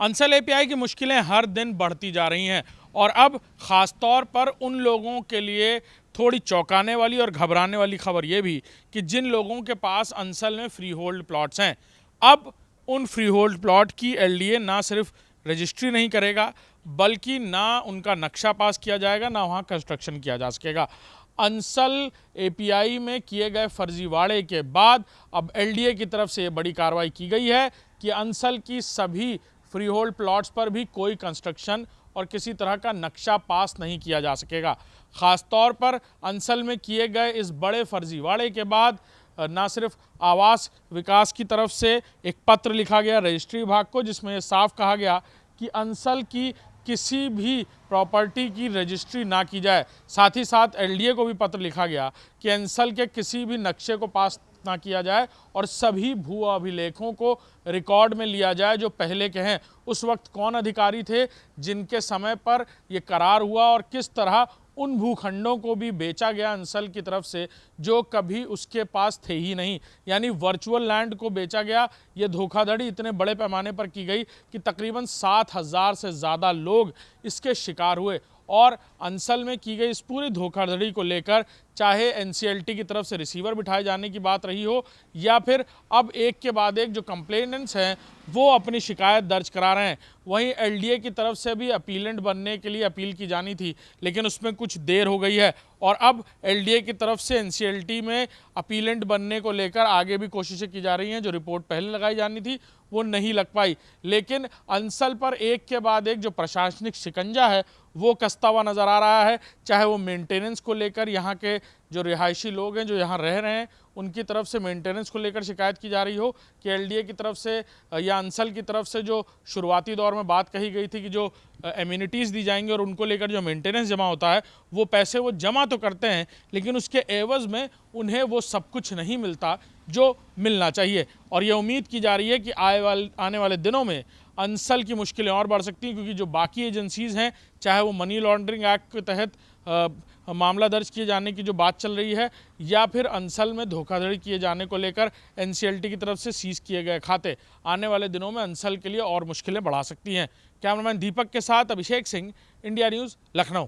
Ansal API की मुश्किलें हर दिन बढ़ती जा रही हैं और अब ख़ास तौर पर उन लोगों के लिए थोड़ी चौंकाने वाली और घबराने वाली खबर ये भी कि जिन लोगों के पास अंसल में फ्री होल्ड प्लॉट्स हैं, अब उन फ्री होल्ड प्लॉट की एलडीए ना सिर्फ रजिस्ट्री नहीं करेगा बल्कि ना उनका नक्शा पास किया जाएगा, ना वहाँ कंस्ट्रक्शन किया जा सकेगा। अंसल एपीआई में किए गए फर्जीवाड़े के बाद अब एलडीए की तरफ से ये बड़ी कार्रवाई की गई है कि अंसल की सभी फ्री होल्ड प्लॉट्स पर भी कोई कंस्ट्रक्शन और किसी तरह का नक्शा पास नहीं किया जा सकेगा। ख़ास तौर पर अंसल में किए गए इस बड़े फर्जीवाड़े के बाद ना सिर्फ आवास विकास की तरफ से एक पत्र लिखा गया रजिस्ट्री विभाग को, जिसमें यह साफ कहा गया कि अंसल की किसी भी प्रॉपर्टी की रजिस्ट्री ना की जाए। साथ ही साथ एलडीए को भी पत्र लिखा गया कि अंसल के किसी भी नक्शे को पास ना किया जाए और सभी भू अभिलेखों को रिकॉर्ड में लिया जाए जो पहले के हैं। उस वक्त कौन अधिकारी थे जिनके समय पर यह करार हुआ और किस तरह उन भूखंडों को भी बेचा गया अंसल की तरफ से जो कभी उसके पास थे ही नहीं, यानी वर्चुअल लैंड को बेचा गया। ये धोखाधड़ी इतने बड़े पैमाने पर की गई कि तकरीबन 7,000 से ज़्यादा लोग इसके शिकार हुए। और अंसल में की गई इस पूरी धोखाधड़ी को लेकर चाहे एनसीएलटी की तरफ से रिसीवर बिठाए जाने की बात रही हो या फिर अब एक के बाद एक जो कंप्लेनेंट्स हैं वो अपनी शिकायत दर्ज करा रहे हैं, वहीं एलडीए की तरफ से भी अपीलेंट बनने के लिए अपील की जानी थी, लेकिन उसमें कुछ देर हो गई है और अब एलडीए की तरफ से एनसीएलटी में अपीलेंट बनने को लेकर आगे भी कोशिशें की जा रही हैं। जो रिपोर्ट पहले लगाई जानी थी वो नहीं लग पाई, लेकिन अंसल पर एक के बाद एक जो प्रशासनिक शिकंजा है वो कसता हुआ नज़र आ रहा है। चाहे वो मेंटेनेंस को लेकर यहाँ के जो रिहायशी लोग हैं जो यहाँ रह रहे हैं उनकी तरफ से मेंटेनेंस को लेकर शिकायत की जा रही हो कि एलडीए की तरफ से या अंसल की तरफ से जो शुरुआती दौर में बात कही गई थी कि जो एम्यूनिटीज़ दी जाएंगी और उनको लेकर जो मेंटेनेंस जमा होता है वो पैसे वो जमा तो करते हैं लेकिन उसके एवज़ में उन्हें वो सब कुछ नहीं मिलता जो मिलना चाहिए। और ये उम्मीद की जा रही है कि आने वाले दिनों में अंसल की मुश्किलें और बढ़ सकती हैं, क्योंकि जो बाकी एजेंसीज़ हैं चाहे वो मनी लॉन्ड्रिंग एक्ट के तहत मामला दर्ज किए जाने की जो बात चल रही है या फिर अंसल में धोखाधड़ी किए जाने को लेकर एनसीएलटी की तरफ से सीज किए गए खाते आने वाले दिनों में अंसल के लिए और मुश्किलें बढ़ा सकती हैं। कैमरामैन दीपक के साथ अभिषेक सिंह, इंडिया न्यूज़, लखनऊ।